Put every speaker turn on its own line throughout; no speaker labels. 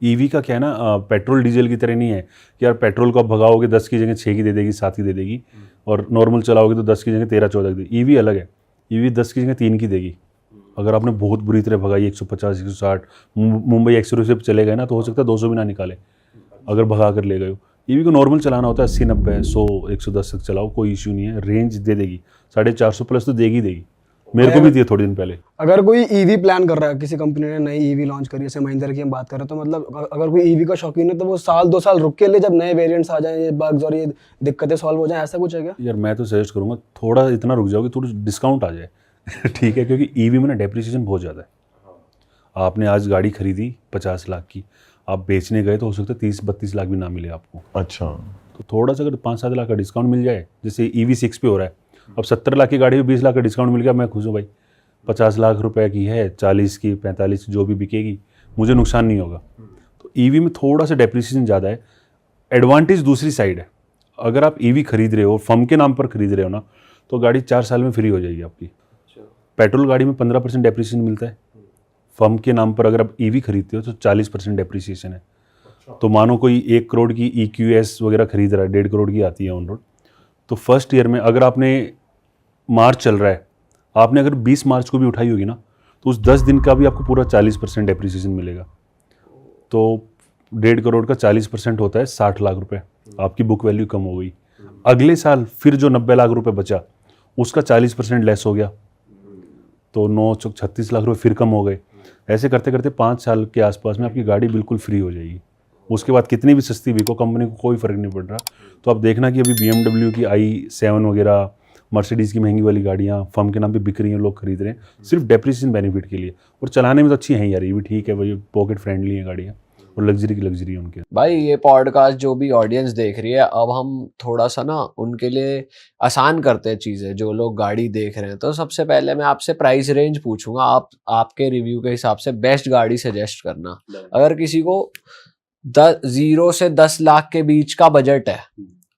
EV का क्या है ना, पेट्रोल डीजल की तरह नहीं है कि यार पेट्रोल को आप भगाओगे 10 की जगह 6 की दे देगी, 7 की दे देगी, और नॉर्मल चलाओगे तो 10 की जगह 13-14 की देगी। ईवी अलग है, ईवी 10 की जगह 3 की देगी। अगर आपने बहुत बुरी तरह भगाई 150 160 मुंबई एक्सप्रेस पे चले गए ना, तो हो सकता है 200 भी ना निकाले अगर भगा कर ले गए हो। ईवी को नॉर्मल चलाना होता है 80 90 100 110 तक चलाओ, कोई इश्यू नहीं है, रेंज दे देगी 450 प्लस तो देगी देगी। मेरे को भी दिए थोड़े दिन पहले।
अगर कोई ईवी प्लान कर रहा है, किसी कंपनी ने नई ईवी लॉन्च करी है, जैसे महिंद्रा की हम बात करें, तो मतलब अगर कोई ईवी का शौकीन है तो वो साल 2 साल रुक के ले, जब नए वेरिएंट्स आ जाएं, ये बग्स और ये दिक्कतें सॉल्व हो जाएं, ऐसा कुछ है क्या?
यार मैं तो सजेस्ट करूँगा थोड़ा इतना रुक जाओगे, थोड़ा डिस्काउंट आ जाए ठीक है, क्योंकि ईवी में ना डेप्रिसिएशन बहुत ज़्यादा है। आपने आज गाड़ी खरीदी 50 लाख की, आप बेचने गए तो हो सकता है 30-32 लाख भी ना मिले आपको।
अच्छा,
तो थोड़ा सा अगर 5-7 लाख का डिस्काउंट मिल जाए, जैसे EV6 पे हो रहा है, अब 70 लाख की गाड़ी में 20 लाख का डिस्काउंट मिल गया, मैं खुश हूँ भाई। 50 लाख रुपए की है, 40 की 45 जो भी बिकेगी, मुझे नुकसान नहीं होगा। तो ईवी में थोड़ा सा डेप्रिसिएशन ज़्यादा है। एडवांटेज दूसरी साइड है, अगर आप ईवी खरीद रहे हो, फर्म के नाम पर खरीद रहे हो ना, तो गाड़ी 4 साल में फ्री हो जाएगी आपकी। पेट्रोल गाड़ी में 15% डेप्रिसिएशन मिलता है, फर्म के नाम पर अगर आप ईवी खरीदते हो तो 40% डेप्रिसिएशन है। तो मानो कोई 1 करोड़ की EQS वगैरह खरीद रहा है, 1.5 करोड़ की आती है ऑन रोड, तो फर्स्ट ईयर में अगर आपने मार्च चल रहा है, आपने अगर 20 मार्च को भी उठाई होगी ना, तो उस 10 दिन का भी आपको पूरा 40% डेप्रिसिएशन मिलेगा। तो 1.5 करोड़ का 40% होता है 60 लाख रुपए, आपकी बुक वैल्यू कम हो गई। अगले साल फिर जो 90 लाख रुपए बचा, उसका 40% लेस हो गया, तो 9 चौक 36 लाख रुपए फिर कम हो गए। ऐसे करते करते 5 साल के आसपास में आपकी गाड़ी बिल्कुल फ्री हो जाएगी। उसके बाद कितनी भी सस्ती बिको, कंपनी को कोई फ़र्क नहीं पड़ रहा। तो आप देखना कि अभी BMW की i7 वगैरह, मर्सिडीज़ की महंगी वाली गाड़ियाँ फर्म के नाम पे बिक रही हैं, लोग खरीद रहे हैं सिर्फ डेप्रिसिएशन बेनिफिट के लिए। और चलाने में तो अच्छी हैं यार, ये भी ठीक है भाई, पॉकेट फ्रेंडली हैं गाड़ियाँ, और लग्जरी की लग्जरी है उनके।
भाई ये पॉडकास्ट जो भी ऑडियंस देख रही है, अब हम थोड़ा सा ना उनके लिए आसान करते हैं चीज़ें, जो लोग गाड़ी देख रहे हैं। तो सबसे पहले मैं आपसे प्राइस रेंज पूछूंगा, आप आपके रिव्यू के हिसाब से बेस्ट गाड़ी सजेस्ट करना। अगर किसी को 0 से 10 लाख के बीच का बजट है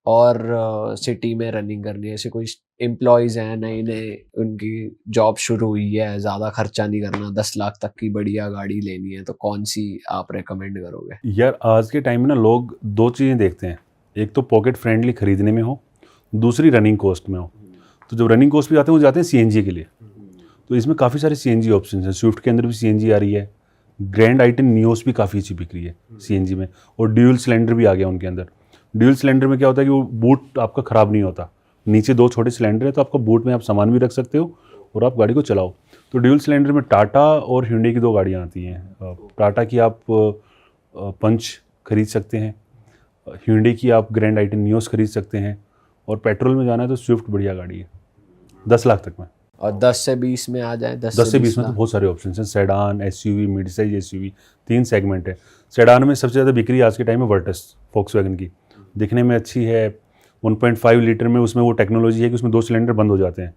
और सिटी में रनिंग करनी है, ऐसे कोई एम्प्लॉयज़ हैं, नए नए उनकी जॉब शुरू हुई है, ज़्यादा खर्चा नहीं करना, 10 लाख तक की बढ़िया गाड़ी लेनी है, तो कौन सी आप रेकमेंड करोगे?
यार आज के टाइम में ना लोग 2 चीज़ें देखते हैं, एक तो पॉकेट फ्रेंडली खरीदने में हो, दूसरी रनिंग कॉस्ट में हो। तो जब रनिंग कॉस्ट भी आते हैं वो जाते हैं CNG के लिए। तो इसमें काफ़ी सारे CNG ऑप्शन हैं, स्विफ्ट के अंदर भी CNG आ रही है, ग्रैंड i10 नियोस भी काफ़ी अच्छी बिक रही है CNG में, और ड्यूल सिलेंडर भी आ गया उनके अंदर। ड्यूल सिलेंडर में क्या होता है कि वो बूट आपका ख़राब नहीं होता, नीचे 2 छोटे सिलेंडर है, तो आपका बूट में आप सामान भी रख सकते हो और आप गाड़ी को चलाओ। तो ड्यूल सिलेंडर में टाटा और hyundai की 2 गाड़ियाँ आती हैं। टाटा की आप पंच खरीद सकते हैं, hyundai की आप ग्रैंड i10 नियोस खरीद सकते हैं, और पेट्रोल में जाना है तो स्विफ्ट बढ़िया गाड़ी है 10 लाख तक में।
और 10 से 20 में आ जाए, 10
से 20 में तो बहुत सारे ऑप्शन हैं, sedan, SUV, mid size SUV, 3 segment है। सेडान में सबसे ज़्यादा बिक्री आज के टाइम में वर्टस वॉक्सवैगन की, दिखने में अच्छी है, 1.5 लीटर में उसमें वो टेक्नोलॉजी है कि उसमें 2 सिलेंडर बंद हो जाते हैं।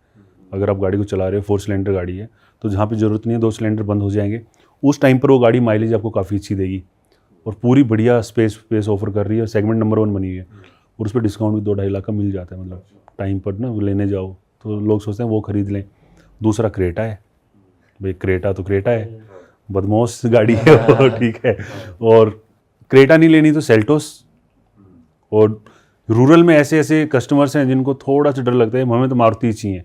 अगर आप गाड़ी को चला रहे हो, 4 सिलेंडर गाड़ी है, तो जहाँ पे ज़रूरत नहीं है 2 सिलेंडर बंद हो जाएंगे, उस टाइम पर वो गाड़ी माइलेज आपको काफ़ी अच्छी देगी, और पूरी बढ़िया स्पेस ऑफर कर रही है, सेगमेंट नंबर 1 बनी हुई है, और उस पर डिस्काउंट भी 2-2.5 लाख का मिल जाता है। मतलब टाइम पर ना लेने जाओ तो लोग सोचते हैं वो खरीद लें। दूसरा क्रेटा है भाई, क्रेटा तो क्रेटा है, बदमाश गाड़ी है वो, ठीक है। और क्रेटा नहीं लेनी तो सेल्टोस। और रूरल में ऐसे ऐसे कस्टमर्स हैं जिनको थोड़ा सा डर लगता है, हमें तो मारुति चाहिए,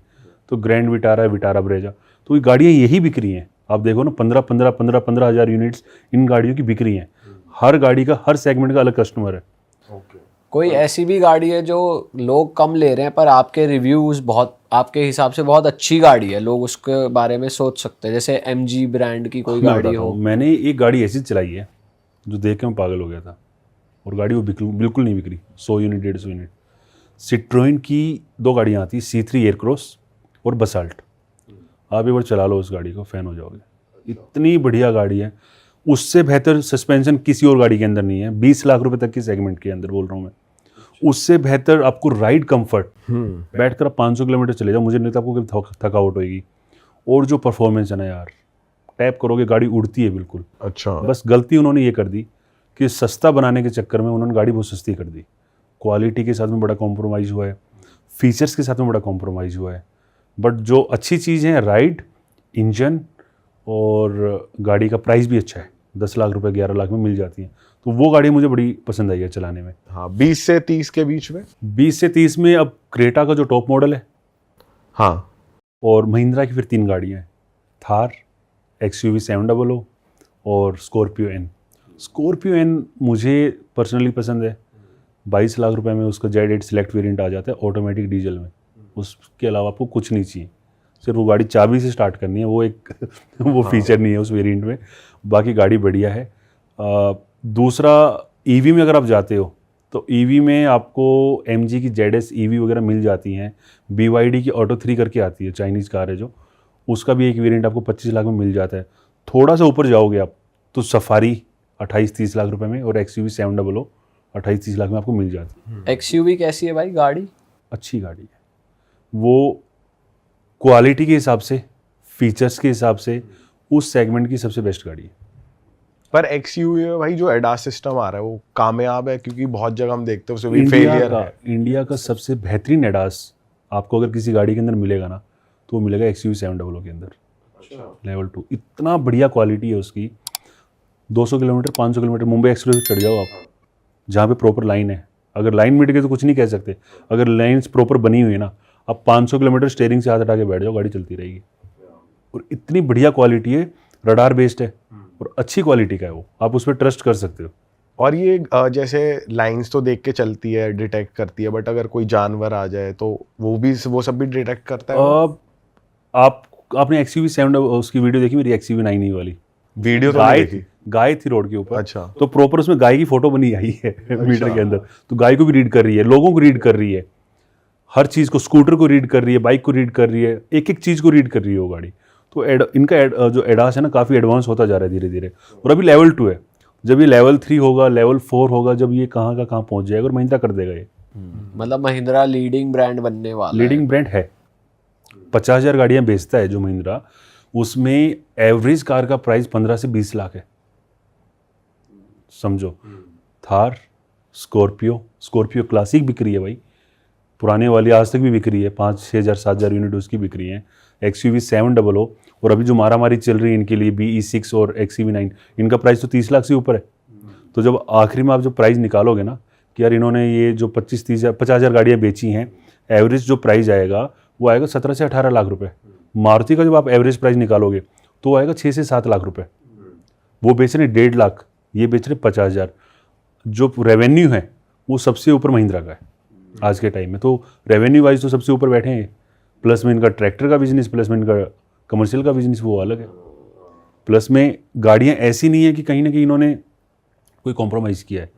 तो ग्रैंड विटारा, विटारा ब्रेजा, तो ये गाड़ियाँ यही बिक रही हैं। आप देखो ना 15 हज़ार यूनिट्स इन गाड़ियों की बिक रही हैं। हर गाड़ी का, हर सेगमेंट का अलग कस्टमर है।
कोई ऐसी भी गाड़ी है जो लोग कम ले रहे हैं पर आपके रिव्यूज़ बहुत, आपके हिसाब से बहुत अच्छी गाड़ी है, लोग उसके बारे में सोच सकते हैं, जैसे MG ब्रांड की कोई गाड़ी हो?
मैंने एक गाड़ी ऐसी चलाई है जो देख के मैं पागल हो गया था, और गाड़ी वो बिल्कुल नहीं बिक रही, 100 यूनिट 150 यूनिट। सिट्रोइन की 2 गाड़ियाँ आती, C3 एयरक्रॉस और बसाल्ट। आप एक बार चला लो उस गाड़ी को, फ़ैन हो जाओगे, इतनी बढ़िया गाड़ी है। उससे बेहतर सस्पेंशन किसी और गाड़ी के अंदर नहीं है, 20 लाख रुपए तक की सेगमेंट के अंदर बोल रहा हूँ मैं। उससे बेहतर आपको राइड कंफर्ट, बैठकर आप 500 किलोमीटर चले जाओ, मुझे नहीं लगता आपको कभी थकावट होगी। और जो परफॉर्मेंस है ना यार, टैप करोगे गाड़ी उड़ती है बिल्कुल।
अच्छा,
बस गलती उन्होंने ये कर दी कि सस्ता बनाने के चक्कर में उन्होंने गाड़ी बहुत सस्ती कर दी। क्वालिटी के साथ में बड़ा कॉम्प्रोमाइज़ हुआ है, फीचर्स के साथ में बड़ा कॉम्प्रोमाइज़ हुआ है, बट जो अच्छी चीज़ है, राइड, इंजन और गाड़ी का प्राइस भी अच्छा है। 10 लाख रुपए 11 लाख में मिल जाती हैं। तो वो गाड़ी मुझे बड़ी पसंद आई है चलाने में।
हाँ, 20 से 30 के बीच में।
20 से 30 में अब क्रेटा का जो टॉप मॉडल है,
हाँ,
और महिंद्रा की फिर 3 गाड़ियाँ हैं, थार, XUV 700 और स्कॉर्पियो एन। स्कॉर्पियो एन मुझे पर्सनली पसंद है। 22 लाख रुपए में उसका Z8 सिलेक्ट वेरिएंट आ जाता है ऑटोमेटिक डीजल में। उसके अलावा आपको कुछ नहीं चाहिए, सिर्फ वो गाड़ी चाबी से स्टार्ट करनी है। वो एक वो फीचर नहीं है उस वेरिएंट में, बाकी गाड़ी बढ़िया है। दूसरा, ईवी में अगर आप जाते हो तो ईवी में आपको MG की ZS EV वगैरह मिल जाती हैं। BYD की ऑटो 3 करके आती है, चाइनीज़ कार है जो, उसका भी एक वेरिएंट आपको 25 लाख में मिल जाता है। थोड़ा सा ऊपर जाओगे आप तो सफारी 28-30 लाख रुपए में और XUV 700 28-30 लाख में आपको मिल जाती है।
XUV कैसी है भाई गाड़ी?
अच्छी गाड़ी है वो, क्वालिटी के हिसाब से, फीचर्स के हिसाब से उस सेगमेंट की सबसे बेस्ट गाड़ी है।
पर XUV में भाई जो एडास सिस्टम आ रहा है वो कामयाब है, क्योंकि बहुत जगह हम देखते हैं उसमें भी फेलियर है।
इंडिया का सबसे बेहतरीन एडास आपको अगर किसी गाड़ी के अंदर मिलेगा ना तो वो मिलेगा XUV 700 के अंदर। लेवल 2 इतना बढ़िया क्वालिटी है उसकी। 200 किलोमीटर 500 किलोमीटर मुंबई एक्सप्रेस चढ़ जाओ आप, जहाँ पे प्रॉपर लाइन है। अगर लाइन मिट गई तो कुछ नहीं कह सकते, अगर लाइन्स प्रॉपर बनी हुई है ना, आप 500 किलोमीटर स्टेयरिंग से हाथ हटा के बैठ जाओ, गाड़ी चलती रहेगी। और इतनी बढ़िया क्वालिटी है, रडार बेस्ड है और अच्छी क्वालिटी का है वो, आप उस पर ट्रस्ट कर सकते हो।
और ये जैसे लाइंस तो देख के चलती है, डिटेक्ट करती है, बट अगर कोई जानवर आ जाए तो वो सब भी डिटेक्ट करता है।
आपने XUV 700 उसकी वीडियो देखी मेरी, XUV 9E वाली
वीडियो तो नहीं देखी।
गाय थी रोड के ऊपर,
अच्छा,
तो प्रॉपर उसमें गाय की फोटो बनी आई है मीटर के अंदर। तो गाय को भी रीड कर रही है, लोगों को रीड कर रही है, हर चीज़ को, स्कूटर को रीड कर रही है, बाइक को रीड कर रही है, एक एक चीज़ को रीड कर रही है वो गाड़ी। तो इनका जो एडास है ना काफ़ी एडवांस होता जा रहा है धीरे धीरे। और अभी लेवल 2 है, जब ये लेवल 3 होगा, लेवल 4 होगा, जब ये कहाँ का कहाँ पहुँच जाएगा, और महिंद्रा कर देगा ये।
मतलब महिंद्रा लीडिंग ब्रांड बनने वाला
लीडिंग ब्रांड है। 50,000 गाड़ियाँ बेचता है जो महिंद्रा, उसमें एवरेज कार का प्राइस 15 से 20 लाख है, समझो। थार, स्कॉर्पियो क्लासिक बिक रही है भाई, पुराने वाली आज तक भी बिक रही है, 5-6 हज़ार 7 हज़ार यूनिट उसकी बिक रही है। XUV 700 और अभी जो मारामारी चल रही है इनके लिए BE6 और XUV 9, इनका प्राइस तो 30 लाख से ऊपर है। तो जब आखिरी में आप जो प्राइस निकालोगे ना कि यार इन्होंने ये जो 50,000 गाड़ियाँ बेची हैं, एवरेज जो प्राइस आएगा वो आएगा 17 से 18 लाख रुपए। मारुति का जब आप एवरेज प्राइस निकालोगे तो वो आएगा 6 से 7 लाख रुपए। वो बेच रहे 1.5 लाख, ये बेच रहे 50,000। जो रेवेन्यू है वो सबसे ऊपर महिंद्रा का है आज के टाइम में। तो रेवेन्यू वाइज तो सबसे ऊपर बैठे हैं, प्लस में इनका ट्रैक्टर का बिजनेस, प्लस में इनका कमर्शियल का बिजनेस वो अलग है। प्लस में गाड़ियाँ ऐसी नहीं है कि कहीं ना कहीं इन्होंने कोई कॉम्प्रोमाइज़ किया है।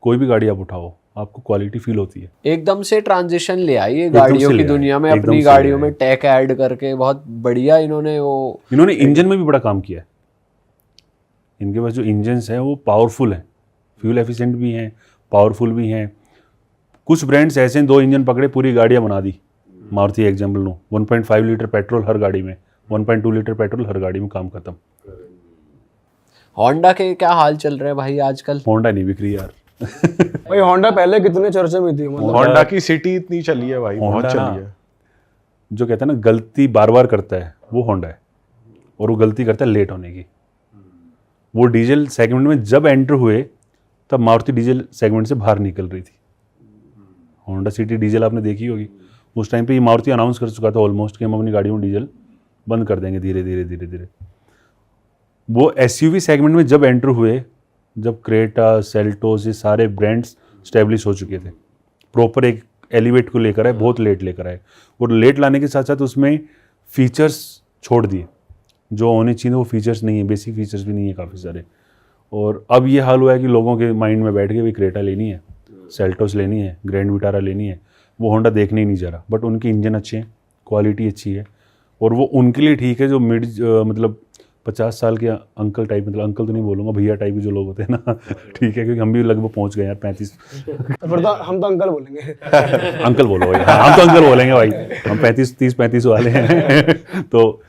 कोई भी गाड़ी आप उठाओ आपको क्वालिटी फील होती है।
एकदम से ट्रांजिशन ले आई है गाड़ियों की दुनिया में, अपनी गाड़ियों में टेक ऐड करके बहुत बढ़िया इन्होंने
इंजन में भी बड़ा काम किया है। इनके पास जो इंजन्स हैं वो पावरफुल हैं, फ्यूल एफिशिएंट भी हैं, पावरफुल भी हैं। कुछ ब्रांड्स ऐसे हैं 2 इंजन पकड़े पूरी गाड़ियाँ बना दी। मारुति एग्जाम्पल लो, 1.5 लीटर पेट्रोल हर गाड़ी में, 1.2 लीटर पेट्रोल हर गाड़ी में, काम खत्म।
होंडा के क्या हाल चल रहे हैं भाई आजकल?
होंडा नहीं बिक रही यार
भाई होंडा पहले कितने चर्चे में थी, मतलब
होंडा की सिटी इतनी चली है भाई, बहुत चली है।
जो कहते हैं ना गलती बार बार करता है वो होंडा है, और वो गलती करता है लेट होने की। वो डीजल सेगमेंट में जब एंटर हुए तब मारुति डीजल सेगमेंट से बाहर निकल रही थी। होंडा सिटी डीजल आपने देखी होगी, उस टाइम पे ये मारुति अनाउंस कर चुका था ऑलमोस्ट कि हम अपनी गाड़ियों में डीजल बंद कर देंगे धीरे धीरे। वो SUV सेगमेंट में जब एंटर हुए, जब क्रेटा, सेल्टोस, ये सारे ब्रांड्स स्टैब्लिश हो चुके थे, प्रॉपर एक एलिवेट को लेकर आए, बहुत लेट लेकर आए। और लेट लाने के साथ साथ उसमें फीचर्स छोड़ दिए जो होने चाहिए, वो फीचर्स नहीं है, बेसिक फीचर्स भी नहीं है काफ़ी सारे। और अब ये हाल हुआ है कि लोगों के माइंड में बैठ के भी क्रेटा लेनी है, सेल्टोस लेनी है, ग्रैंड विटारा लेनी है, वो होंडा देखने ही नहीं जा रहा। बट उनके इंजन अच्छे हैं, क्वालिटी अच्छी है, और वो उनके लिए ठीक है जो मतलब 50 साल के अंकल टाइप, मतलब अंकल तो नहीं बोलूँगा, भैया टाइप के जो लोग होते हैं ना ठीक है, क्योंकि हम भी लगभग पहुँच गए यार 35।
तो फिर तो हम तो अंकल बोलेंगे
अंकल बोलो भाई, हाँ, हम तो अंकल बोलेंगे भाई, हम 35 वाले हैं तो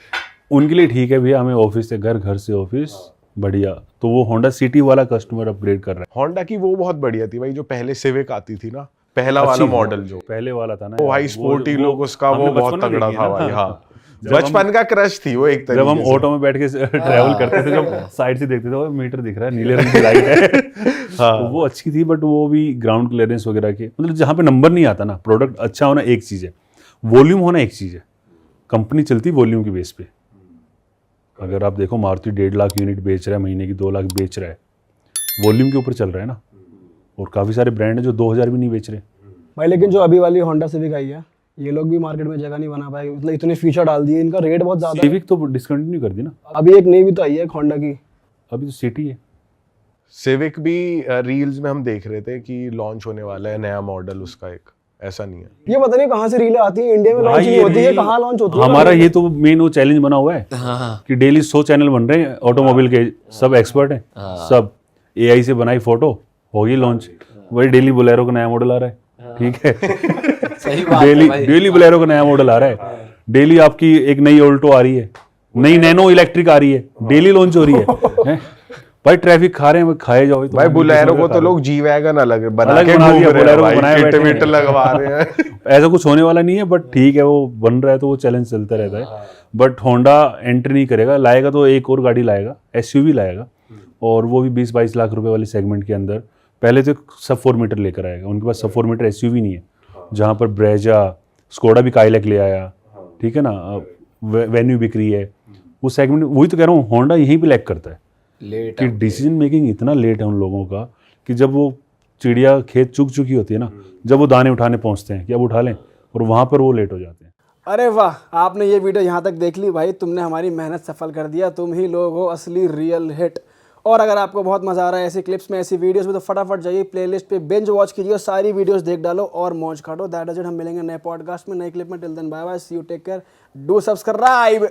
उनके लिए ठीक है भैया, हमें ऑफिस से घर, घर से ऑफिस, बढ़िया। तो वो होंडा सिटी वाला कस्टमर अपग्रेड कर रहा है।
होंडा की वो बहुत बढ़िया थी भाई, जो पहले सिविक आती थी ना, पहला वाला मॉडल जो
पहले वाला था ना,
वो भाई स्पोर्टी लुक उसका, वो बहुत तगड़ा था भाई। हाँ, बचपन का क्रश थी वो एक
जब हम
तरीके से।
ऑटो में बैठ के ट्रैवल करते थे, जब साइड से देखते थे वो मीटर दिख रहा है, नीले रंग की लाइट है। तो वो अच्छी थी, बट वो भी ग्राउंड क्लियरेंस वगैरह के, मतलब जहाँ पे नंबर नहीं आता ना, प्रोडक्ट अच्छा होना एक चीज़ है, वॉल्यूम होना एक चीज़ है। कंपनी चलती वॉल्यूम के बेस पे। अगर आप देखो मारुति 1.5 लाख यूनिट बेच रहा है, महीने की 2 लाख बेच रहा है, वॉल्यूम के ऊपर चल रहा है ना। और काफ़ी सारे ब्रांड हैं जो 2000 भी नहीं बेच रहे।
भाई लेकिन जो अभी वाली होंडा सिविक आई है, ये लोग भी मार्केट में जगह नहीं बना पाए, मतलब इतने फीचर डाल दिए, इनका रेट बहुत ज्यादा है।
सिविक तो डिसकंटिन्यू कर दी ना,
अभी एक नई भी तो आई है होंडा की।
अभी तो सिटी है।
सिविक भी रील्स में हम देख रहे थे कि लॉन्च होने वाला है नया मॉडल उसका, एक ऐसा नहीं है।
ये पता नहीं कहाँ से रीलें आती हैं, इंडिया में लॉन्च
भाई
नहीं
ये
होती है,
रील-
कहाँ लॉन्च होती है।
हमारा ये तो मेन वो चैलेंज बना हुआ है
हाँ
कि डेली 100 चैनल बन रहे हैं ऑटोमोबाइल के, सब एक्सपर्ट हैं, सब AI से बनाई फोटो होगी लॉन्च, वही डेली बोलेरो का नया मॉडल आ रहा है, ठीक है।
सही बात है
डेली
भाई।
डेली बोलेरो का नया मॉडल आ रहा है, डेली आपकी एक नई ऑल्टो आ रही है, नई नैनो इलेक्ट्रिक आ रही है, डेली लॉन्च हो रही हैं? भाई ट्रैफिक खा रहे हैं, खाए जाओ तो
भाई
हम
बुलेरो
किसी
को
का
तो
खा
लोग जी वैगन अलग बना
अलग
के
बना
घूम
दिया,
रहे हैं
बोलेरो
भाई,
बनाए
किट
बैठे
विट
हैं।
लगवा रहे हैं।
रहे। ऐसा कुछ होने वाला नहीं है, बट ठीक है, वो बन रहा है तो वो चैलेंज चलता रहता है। बट होंडा एंट्री नहीं करेगा, लाएगा तो एक और गाड़ी लाएगा, SUV लाएगा, और वो भी 20-22 लाख रुपए वाले सेगमेंट के अंदर। पहले तो सब 4 मीटर लेकर आएगा, उनके पास सब 4 मीटर SUV नहीं है, जहाँ पर ब्रेजा, स्कोडा भी काइलैक ले आया, ठीक है ना, वेन्यू बिक रही है, वो सेगमेंट। वही तो कह रहा हूँ, होंडा यहीं पे लैग करता है
लेट
कि डिसीजन मेकिंग इतना लेट है उन लोगों का कि जब वो चिड़िया खेत चुग चुकी होती है ना, जब वो दाने उठाने पहुंचते हैं कि अब उठा लें, और वहाँ पर वो लेट हो जाते हैं।
अरे वाह, आपने ये वीडियो यहाँ तक देख ली भाई, तुमने हमारी मेहनत सफल कर दिया, तुम ही लोग हो असली रियल हिट। और अगर आपको बहुत मजा आ रहा है ऐसी क्लिप्स में, ऐसी वीडियोस में, तो फटाफट जाइए प्लेलिस्ट पे बिंज वॉच कीजिए, सारी वीडियोस देख डालो और मौज काटो। दैट इज इट, हम मिलेंगे नए पॉडकास्ट में, नए क्लिप में। Till then bye bye, see you, take care, do subscribe.